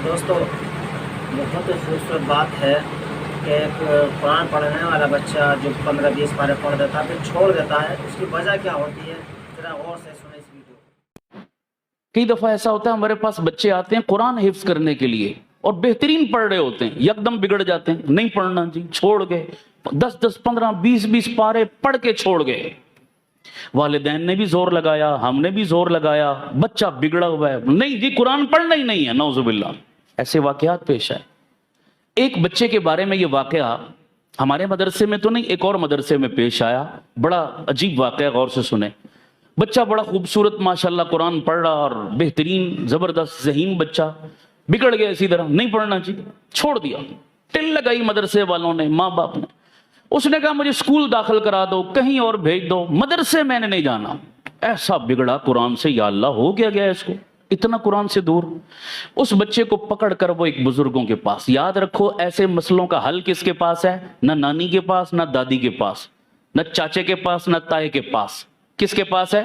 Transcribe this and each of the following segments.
دوستو بہت خوبصورت بات ہے کہ ایک قرآن پڑھنے والا بچہ جو 15-20 پارے پڑھ دیتا ہے پھر چھوڑ دیتا ہے، اس کی وجہ کیا ہوتی ہے؟ ذرا غور سے سنیں اس ویڈیو کو۔ کئی دفعہ ایسا ہوتا ہے ہمارے پاس بچے آتے ہیں قرآن حفظ کرنے کے لیے اور بہترین پڑھ رہے ہوتے ہیں، یکدم بگڑ جاتے ہیں، نہیں پڑھنا جی، چھوڑ گئے، 10-10 15-20 پارے پڑھ کے چھوڑ گئے۔ والدین نے بھی زور لگایا، ہم نے بھی زور لگایا، بچہ بگڑا ہوا ہے، نہیں جی قرآن پڑھنا ہی نہیں ہے، نعوذ باللہ۔ ایسے واقعات پیش آئے۔ ایک بچے کے بارے میں یہ واقعہ ہمارے مدرسے میں تو نہیں، ایک اور مدرسے میں پیش آیا، بڑا عجیب واقعہ، غور سے سنیں۔ بچہ بڑا خوبصورت ماشاءاللہ قرآن پڑھ رہا اور بہترین زبردست ذہین بچہ، بگڑ گیا اسی طرح، نہیں پڑھنا جی، چھوڑ دیا۔ ٹل لگائی مدرسے والوں نے، ماں باپ نے، اس نے کہا مجھے اسکول داخل کرا دو، کہیں اور بھیج دو، مدرسے میں نے نہیں جانا۔ ایسا بگڑا قرآن سے، یا اللہ ہو گیا اس کو اتنا قرآن سے دور۔ اس بچے کو پکڑ کر وہ ایک بزرگوں کے پاس، یاد رکھو ایسے مسئلوں کا حل کس کے پاس ہے؟ نہ نانی کے پاس، نہ دادی کے پاس، نہ چاچے کے پاس، نہ تائے کے پاس، کس کے پاس ہے؟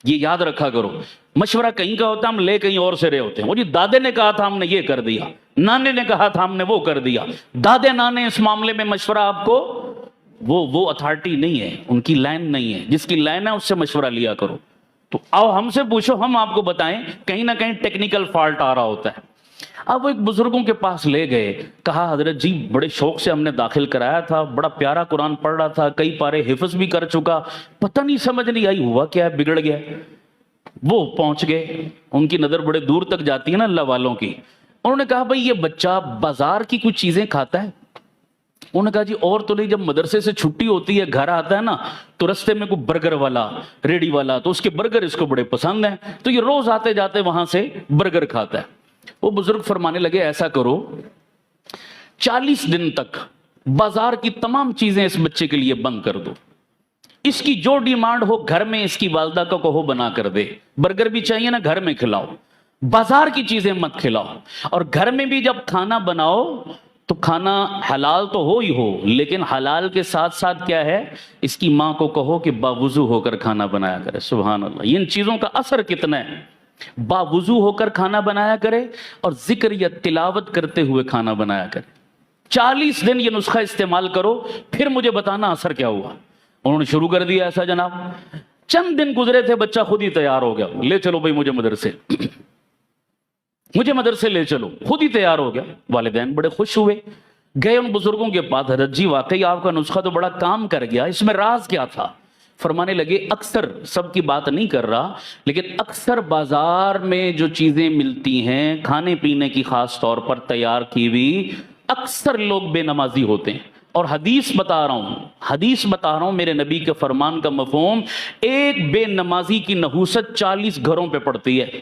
یہ یاد رکھا کرو۔ مشورہ کہیں کا ہوتا ہے، ہم لے کہیں اور سے رہے ہوتے ہیں، وہ جی دادے نے کہا تھا ہم نے یہ کر دیا، نانے نے کہا تھا ہم نے وہ کر دیا۔ دادے نانے اس معاملے میں مشورہ آپ کو وہ اتھارٹی نہیں ہے، ان کی لائن نہیں ہے، جس کی لائن ہے اس سے مشورہ لیا کرو۔ تو آؤ ہم سے پوچھو، ہم آپ کو بتائیں، کہیں نہ کہیں ٹیکنیکل فالٹ آ رہا ہوتا ہے۔ اب وہ ایک بزرگوں کے پاس لے گئے، کہا حضرت جی بڑے شوق سے ہم نے داخل کرایا تھا، بڑا پیارا قرآن پڑھ رہا تھا، کئی پارے حفظ بھی کر چکا، پتہ نہیں سمجھ نہیں آئی ہوا کیا ہے، بگڑ گیا۔ وہ پہنچ گئے، ان کی نظر بڑے دور تک جاتی ہے نا اللہ والوں کی۔ انہوں نے کہا بھئی یہ بچہ بازار کی کچھ چیزیں کھاتا ہے؟ انہوں نے کہا جی اور تو نہیں، جب مدرسے سے چھٹی ہوتی ہے گھر آتا ہے نا تو رستے میں کوئی برگر والا، ریڑی والا، تو اس کے برگر اس کو بڑے پسند ہیں، تو یہ روز آتے جاتے وہاں سے برگر کھاتا ہے۔ وہ بزرگ فرمانے لگے ایسا کرو 40 دن تک بازار کی تمام چیزیں اس بچے کے لیے بند کر دو، اس کی جو ڈیمانڈ ہو گھر میں اس کی والدہ کو کہو بنا کر دے، برگر بھی چاہیے نا گھر میں کھلاؤ، بازار کی چیزیں مت کھلاؤ، اور گھر میں بھی جب کھانا بناؤ تو کھانا حلال تو ہو ہی ہو، لیکن حلال کے ساتھ ساتھ کیا ہے، اس کی ماں کو کہو کہ باوضو ہو کر کھانا بنایا کرے۔ سبحان اللہ، ان چیزوں کا اثر کتنا ہے، باوضو ہو کر کھانا بنایا کرے اور ذکر یا تلاوت کرتے ہوئے کھانا بنایا کرے۔ 40 دن یہ نسخہ استعمال کرو، پھر مجھے بتانا اثر کیا ہوا۔ انہوں نے شروع کر دیا ایسا جناب، چند دن گزرے تھے، بچہ خود ہی تیار ہو گیا، لے چلو بھائی مجھے مدرسے لے چلو، خود ہی تیار ہو گیا۔ والدین بڑے خوش ہوئے، گئے ان بزرگوں کے پاس، حضرت جی واقعی آپ کا نسخہ تو بڑا کام کر گیا، اس میں راز کیا تھا؟ فرمانے لگے اکثر، سب کی بات نہیں کر رہا، لیکن اکثر بازار میں جو چیزیں ملتی ہیں کھانے پینے کی، خاص طور پر تیار کی ہوئی، اکثر لوگ بے نمازی ہوتے ہیں۔ اور حدیث بتا رہا ہوں میرے نبی کے فرمان کا مفہوم، ایک بے نمازی کی نحوست 40 گھروں پہ پڑتی ہے۔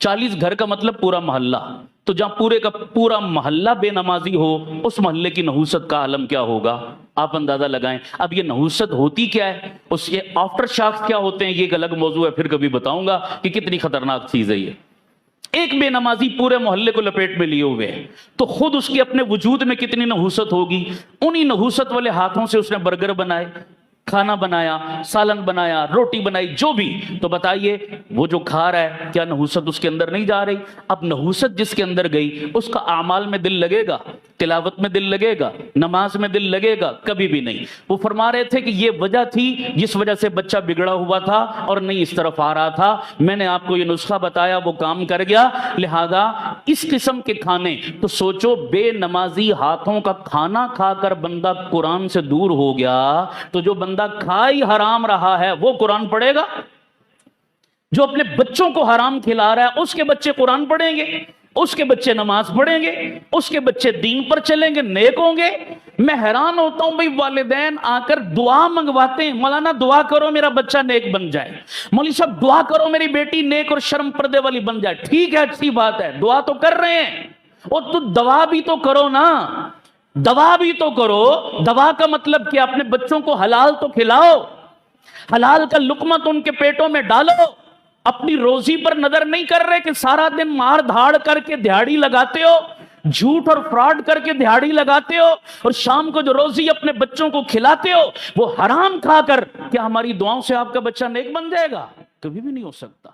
40 گھر کا مطلب پورا محلہ، تو جہاں پورے کا پورا محلہ بے نمازی ہو، اس محلے کی نحوست کا عالم کیا ہوگا، آپ اندازہ لگائیں۔ اب یہ نحوست ہوتی کیا ہے، اس کے آفٹر شاکس کیا ہوتے ہیں، یہ ایک الگ موضوع ہے، پھر کبھی بتاؤں گا کہ کتنی خطرناک چیز ہے یہ۔ ایک بے نمازی پورے محلے کو لپیٹ میں لیے ہوئے، تو خود اس کے اپنے وجود میں کتنی نحوست ہوگی۔ انہی نحوست والے ہاتھوں سے اس نے برگر بنائے، کھانا بنایا، سالن بنایا، روٹی بنائی، جو بھی، تو بتائیے وہ جو کھا رہا ہے کیا نحوست اس کے اندر نہیں جا رہی؟ اب نحوست جس کے اندر گئی، اس کا اعمال میں دل لگے گا، تلاوت میں دل لگے گا، نماز میں دل لگے گا؟ کبھی بھی نہیں۔ وہ فرما رہے تھے کہ یہ وجہ تھی جس وجہ سے بچہ بگڑا ہوا تھا اور نہیں اس طرف آ رہا تھا، میں نے آپ کو یہ نسخہ بتایا، وہ کام کر گیا۔ لہذا اس قسم کے کھانے، تو سوچو بے نمازی ہاتھوں کا کھانا کھا کر بندہ قرآن سے دور ہو گیا، تو جو بندہ کھائی حرام رہا ہے وہ قرآن پڑھے گا؟ جو اپنے بچوں کو حرام کھلا رہا ہے اس کے بچے قرآن پڑھیں گے، اس کے بچے نماز پڑھیں گے، اس کے بچے دین پر چلیں گے، نیک ہوں گے؟ میں حیران ہوتا ہوں بھئی، والدین آ کر دعا منگواتے ہیں، مولانا دعا کرو میرا بچہ نیک بن جائے، مولوی صاحب دعا کرو میری بیٹی نیک اور شرم پردے والی بن جائے۔ ٹھیک ہے، اچھی بات ہے، دعا تو کر رہے ہیں، اور تو دعا بھی تو کرو نا، دوا بھی تو کرو۔ دوا کا مطلب کہ اپنے بچوں کو حلال تو کھلاؤ، حلال کا لقمہ تو ان کے پیٹوں میں ڈالو۔ اپنی روزی پر نظر نہیں کر رہے کہ سارا دن مار دھاڑ کر کے دہاڑی لگاتے ہو، جھوٹ اور فراڈ کر کے دہاڑی لگاتے ہو، اور شام کو جو روزی اپنے بچوں کو کھلاتے ہو وہ حرام کھا کر، کیا ہماری دعاؤں سے آپ کا بچہ نیک بن جائے گا؟ کبھی بھی نہیں ہو سکتا۔